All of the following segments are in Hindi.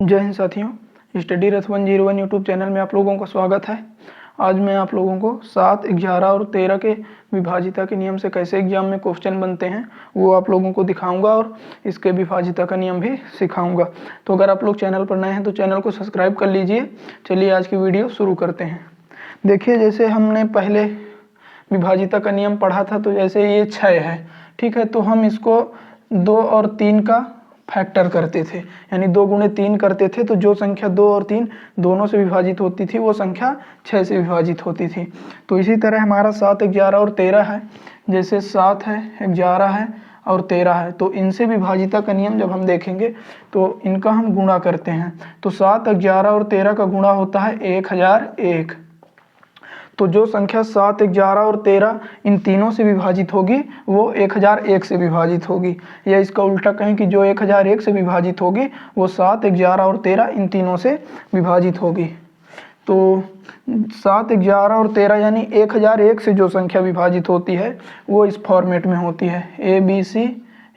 जय हिंद साथियों, स्टडी रथ 101 यूट्यूब चैनल में आप लोगों का स्वागत है। आज मैं आप लोगों को 7, 11 और 13 के विभाजिता के नियम से कैसे एग्जाम में क्वेश्चन बनते हैं वो आप लोगों को दिखाऊंगा और इसके विभाजिता का नियम भी सिखाऊंगा। तो अगर आप लोग चैनल पर नए हैं तो चैनल को सब्सक्राइब कर लीजिए। चलिए आज की वीडियो शुरू करते हैं। देखिए, जैसे हमने पहले विभाजिता का नियम पढ़ा था, तो जैसे ये 6 है, ठीक है, तो हम इसको 2 और 3 का फैक्टर करते थे, यानी 2 गुणे 3 करते थे। तो जो संख्या 2 और 3 दोनों से विभाजित होती थी वो संख्या 6 से विभाजित होती थी। तो इसी तरह हमारा 7, 11 और 13 है। जैसे 7 है, 11 है और 13 है, तो इनसे विभाजिता का नियम जब हम देखेंगे तो इनका हम गुणा करते हैं। तो 7, 11 और 13 का गुणा होता है 1001। तो जो संख्या 7, 11 और 13 इन तीनों से विभाजित होगी वो 1001 से विभाजित होगी, या इसका उल्टा कहें कि जो 1001 से विभाजित होगी वो 7, 11 और 13 इन तीनों से विभाजित होगी। तो 7, 11 और 13 यानी 1001 से जो संख्या विभाजित होती है वो इस फॉर्मेट में होती है, ABC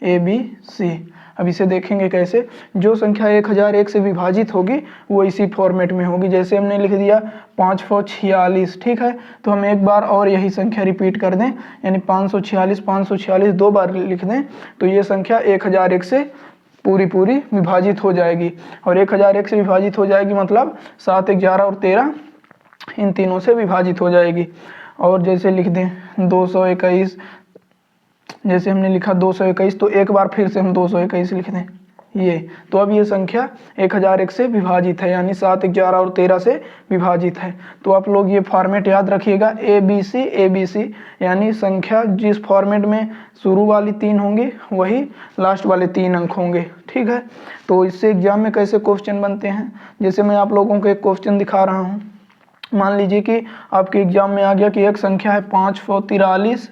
ABC। अब इसे देखेंगे कैसे। जो संख्या 1001 से विभाजित होगी वो इसी फॉर्मेट में होगी। जैसे हमने लिख दिया 5 4 46, ठीक है, तो हम एक बार और यही संख्या रिपीट कर दें, यानी 546 546 2 बार लिख दें, तो ये संख्या 1001 से पूरी विभाजित हो जाएगी। और 1001 से विभाजित हो जाएगी मतलब 7, 11 और 13 इन तीनों से विभाजित हो जाएगी। और जैसे लिख दें 221, जैसे हमने लिखा 221, तो एक बार फिर से हम 221 लिख दें ये, तो अब ये संख्या 1001 से विभाजित है, यानी 7, 11 और 13 से विभाजित है। तो आप लोग ये फॉर्मेट याद रखिएगा, ABC ABC, यानी संख्या जिस फॉर्मेट में शुरू वाली 3 होंगी वही लास्ट वाले 3 अंक होंगे, ठीक है। तो इससे एग्जाम में कैसे क्वेश्चन बनते हैं, जैसे मैं आप लोगों को एक क्वेश्चन दिखा रहा हूँ। मान लीजिए कि आपके एग्जाम में आ गया कि एक संख्या है 5 4 43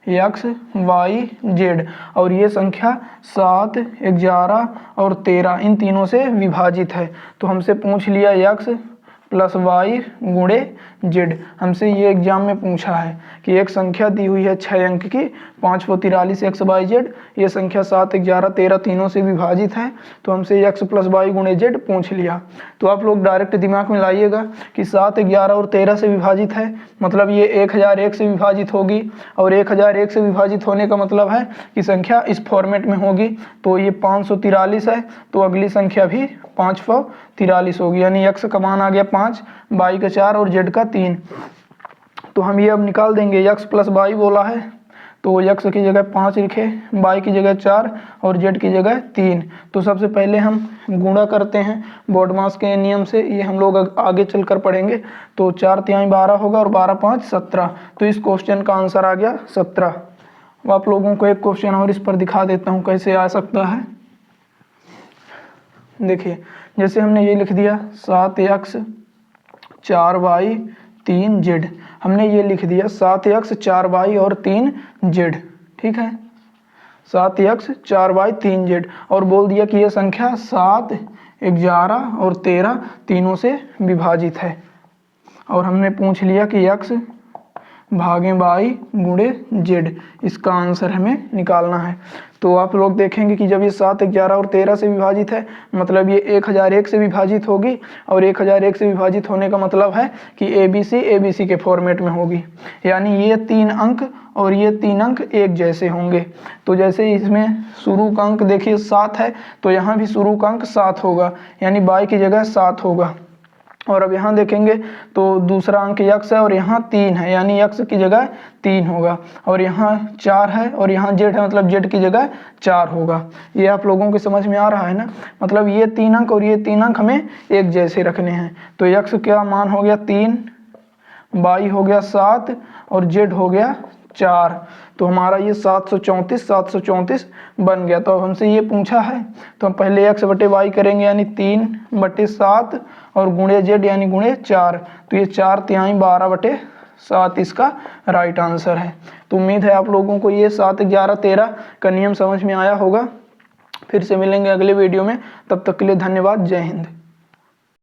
X Y Z, और ये संख्या 7, 11 और 13 इन तीनों से विभाजित है। तो हमसे पूछ लिया X प्लस Y गुणे Z। हमसे ये एग्जाम में पूछा है कि एक संख्या दी हुई है 6 अंक की 5 4 43 X Y Z, ये संख्या 7, 11, 13 तीनों से विभाजित है। तो हमसे X प्लस Y गुणे Z पूछ लिया। तो आप लोग डायरेक्ट दिमाग में लाइएगा कि 7, 11 और 13 से विभाजित है, मतलब ये 1001 से विभाजित होगी, और 1001 से विभाजित होने का मतलब है कि संख्या इस फॉर्मेट में होगी। तो ये 543 है, तो अगली संख्या भी 543 होगी, यानी X का मान आ गया 5, Y का 4 और Z का 3। तो हम ये अब निकाल देंगे, X प्लस Y बोला है तो X की जगह 5 लिखे, Y की जगह 4 और Z की जगह 3। तो सबसे पहले हम गुणा करते हैं बॉडमास के नियम से, ये हम लोग आगे चलकर पढ़ेंगे। तो 4 तिहाई 12 होगा और 12 5 17। तो इस क्वेश्चन का आंसर आ गया 17। अब आप लोगों को एक क्वेश्चन और इस पर दिखा देता हूँ कैसे आ सकता है। देखिए, जैसे हमने ये लिख दिया 7X 4Y 3Z, हमने ये लिख दिया 7X 4Y और 3Z, ठीक है, 7X 4Y 3Z, और बोल दिया कि ये संख्या 7, 11 और 13 तीनों से विभाजित है। और हमने पूछ लिया कि X भागे Y गुणे Z, इसका आंसर हमें निकालना है। तो आप लोग देखेंगे कि जब ये 7, 11 और 13 से विभाजित है, मतलब ये 1001 से विभाजित होगी, और 1001 से विभाजित होने का मतलब है कि ABC ABC के फॉर्मेट में होगी, यानी ये 3 अंक और ये 3 अंक एक जैसे होंगे। तो जैसे इसमें शुरू का अंक देखिए 7 है, तो यहाँ भी शुरू का अंक 7 होगा, यानी Y की जगह 7 होगा। और अब यहाँ देखेंगे तो दूसरा अंक X है और यहाँ 3 है, यानी X की जगह 3 होगा, और यहाँ 4 है और यहाँ Z है, मतलब Z की जगह 4 होगा। ये आप लोगों को समझ में आ रहा है ना, मतलब ये 3 अंक और ये 3 अंक हमें एक जैसे रखने हैं। तो X का मान हो गया 3, Y हो गया 7 और Z हो गया 4। तो हमारा ये 734 बन गया। तो अब हमसे ये पूछा है तो हम पहले X बटे Y करेंगे, यानी 3 बटे 7 और गुणे Z यानी गुणे 4। तो ये 4 तिहाई 12 बटे 7 इसका राइट आंसर है। तो उम्मीद है आप लोगों को ये 7, 11, 13 का नियम समझ में आया होगा। फिर से मिलेंगे अगले वीडियो में, तब तक के लिए धन्यवाद। जय हिंद।